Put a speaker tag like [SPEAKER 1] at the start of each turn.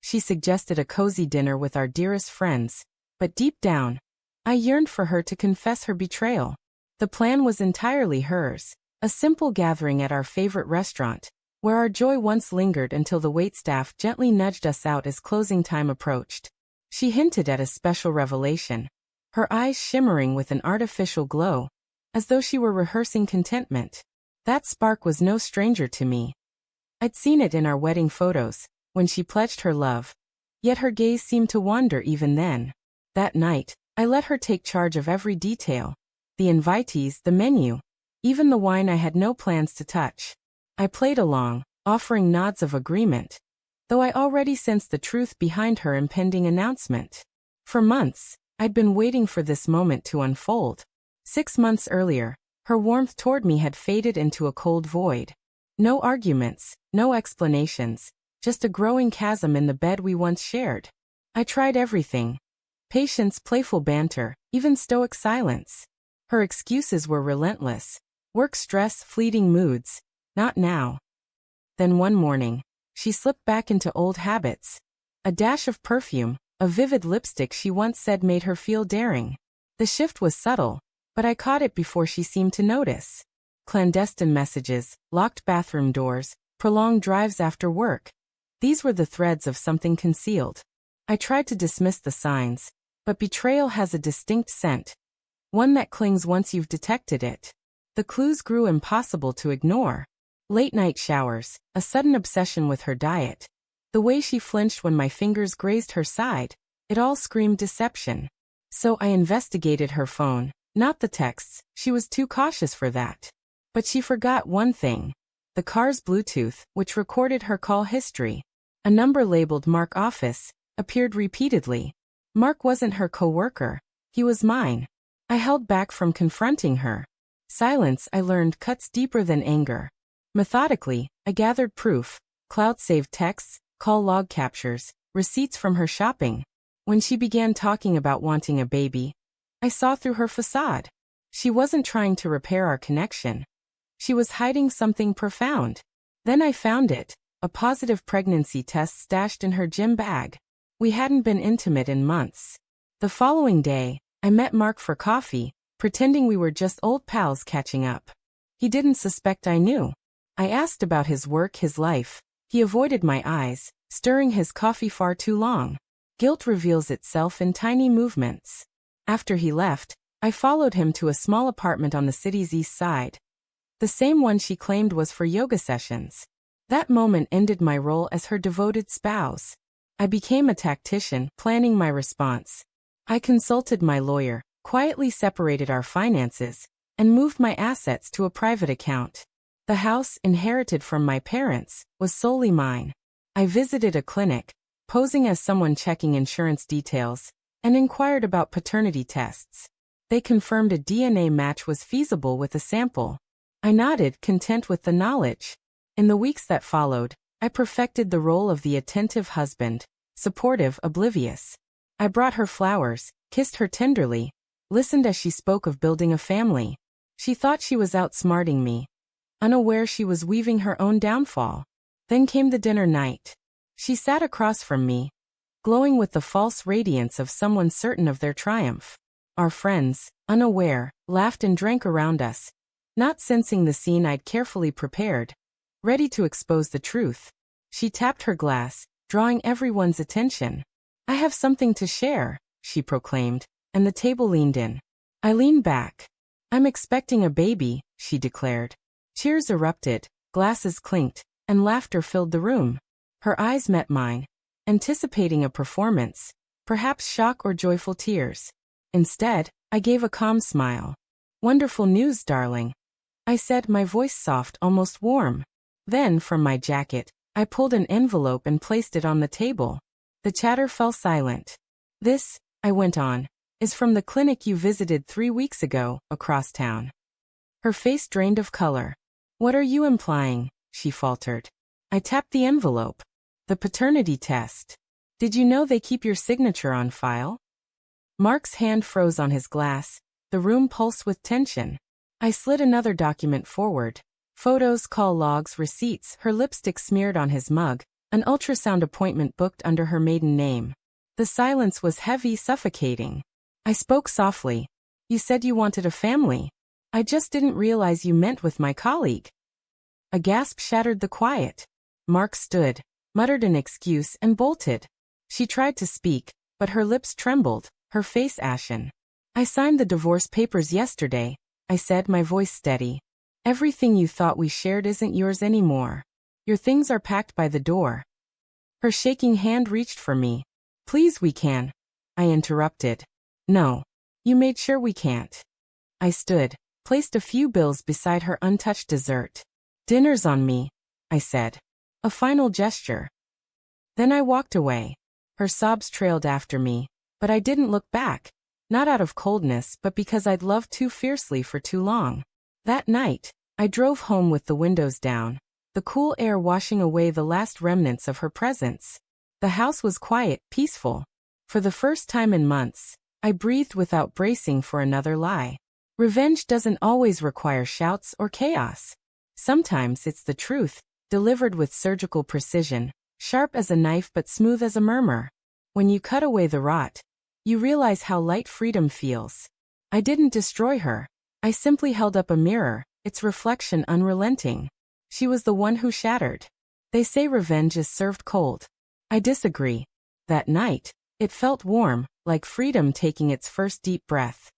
[SPEAKER 1] She suggested a cozy dinner with our dearest friends, but deep down, I yearned for her to confess her betrayal. The plan was entirely hers, a simple gathering at our favorite restaurant, where our joy once lingered until the waitstaff gently nudged us out as closing time approached. She hinted at a special revelation, her eyes shimmering with an artificial glow, as though she were rehearsing contentment. That spark was no stranger to me. I'd seen it in our wedding photos, when she pledged her love, yet her gaze seemed to wander even then. That night, I let her take charge of every detail, the invitees, the menu, even the wine I had no plans to touch. I played along, offering nods of agreement, though I already sensed the truth behind her impending announcement. For months, I'd been waiting for this moment to unfold. 6 months earlier, her warmth toward me had faded into a cold void. No arguments, no explanations, just a growing chasm in the bed we once shared. I tried everything. Patience, playful banter, even stoic silence. Her excuses were relentless. Work stress, fleeting moods. Not now. Then one morning, she slipped back into old habits. A dash of perfume, a vivid lipstick she once said made her feel daring. The shift was subtle, but I caught it before she seemed to notice. Clandestine messages, locked bathroom doors, prolonged drives after work. These were the threads of something concealed. I tried to dismiss the signs, but betrayal has a distinct scent, one that clings once you've detected it. The clues grew impossible to ignore. Late-night showers, a sudden obsession with her diet, the way she flinched when my fingers grazed her side, it all screamed deception. So I investigated her phone, not the texts, she was too cautious for that. But she forgot one thing. The car's Bluetooth, which recorded her call history. A number labeled Mark Office appeared repeatedly. Mark wasn't her coworker, he was mine. I held back from confronting her. Silence, I learned, cuts deeper than anger. Methodically, I gathered proof, cloud-saved texts, call log captures, receipts from her shopping. When she began talking about wanting a baby, I saw through her facade. She wasn't trying to repair our connection. She was hiding something profound. Then I found it, a positive pregnancy test stashed in her gym bag. We hadn't been intimate in months. The following day, I met Mark for coffee, pretending we were just old pals catching up. He didn't suspect I knew. I asked about his work, his life. He avoided my eyes, stirring his coffee far too long. Guilt reveals itself in tiny movements. After he left, I followed him to a small apartment on the city's east side. The same one she claimed was for yoga sessions. That moment ended my role as her devoted spouse. I became a tactician, planning my response. I consulted my lawyer, quietly separated our finances, and moved my assets to a private account. The house, inherited from my parents, was solely mine. I visited a clinic, posing as someone checking insurance details, and inquired about paternity tests. They confirmed a DNA match was feasible with a sample. I nodded, content with the knowledge. In the weeks that followed, I perfected the role of the attentive husband, supportive, oblivious. I brought her flowers, kissed her tenderly, listened as she spoke of building a family. She thought she was outsmarting me, unaware she was weaving her own downfall. Then came the dinner night. She sat across from me, glowing with the false radiance of someone certain of their triumph. Our friends, unaware, laughed and drank around us, not sensing the scene I'd carefully prepared, ready to expose the truth. She tapped her glass, drawing everyone's attention. "I have something to share," she proclaimed, and the table leaned in. I leaned back. "I'm expecting a baby," she declared. Cheers erupted, glasses clinked, and laughter filled the room. Her eyes met mine, anticipating a performance, perhaps shock or joyful tears. Instead, I gave a calm smile. "Wonderful news, darling," I said, my voice soft, almost warm. Then, from my jacket, I pulled an envelope and placed it on the table. The chatter fell silent. "This," I went on, "is from the clinic you visited 3 weeks ago, across town." Her face drained of color. "What are you implying?" she faltered. I tapped the envelope. "The paternity test. Did you know they keep your signature on file?" Mark's hand froze on his glass. The room pulsed with tension. I slid another document forward. Photos, call logs, receipts, her lipstick smeared on his mug, An ultrasound appointment booked under her maiden name. The silence was heavy, suffocating. I spoke softly. You said you wanted a family. I just didn't realize you meant with my colleague. A gasp shattered the quiet. Mark stood, muttered an excuse, and bolted. She tried to speak, but her lips trembled, her face ashen. I signed the divorce papers yesterday, I said, my voice steady. Everything you thought we shared isn't yours anymore. Your things are packed by the door. Her shaking hand reached for me. Please, we can. I interrupted. No. You made sure we can't. I stood, placed a few bills beside her untouched dessert. Dinner's on me, I said. A final gesture. Then I walked away. Her sobs trailed after me, but I didn't look back. Not out of coldness, but because I'd loved too fiercely for too long. That night, I drove home with the windows down, the cool air washing away the last remnants of her presence. The house was quiet, peaceful. For the first time in months, I breathed without bracing for another lie. Revenge doesn't always require shouts or chaos. Sometimes it's the truth, delivered with surgical precision, sharp as a knife but smooth as a murmur. When you cut away the rot, you realize how light freedom feels. I didn't destroy her. I simply held up a mirror, its reflection unrelenting. She was the one who shattered. They say revenge is served cold. I disagree. That night, it felt warm, like freedom taking its first deep breath.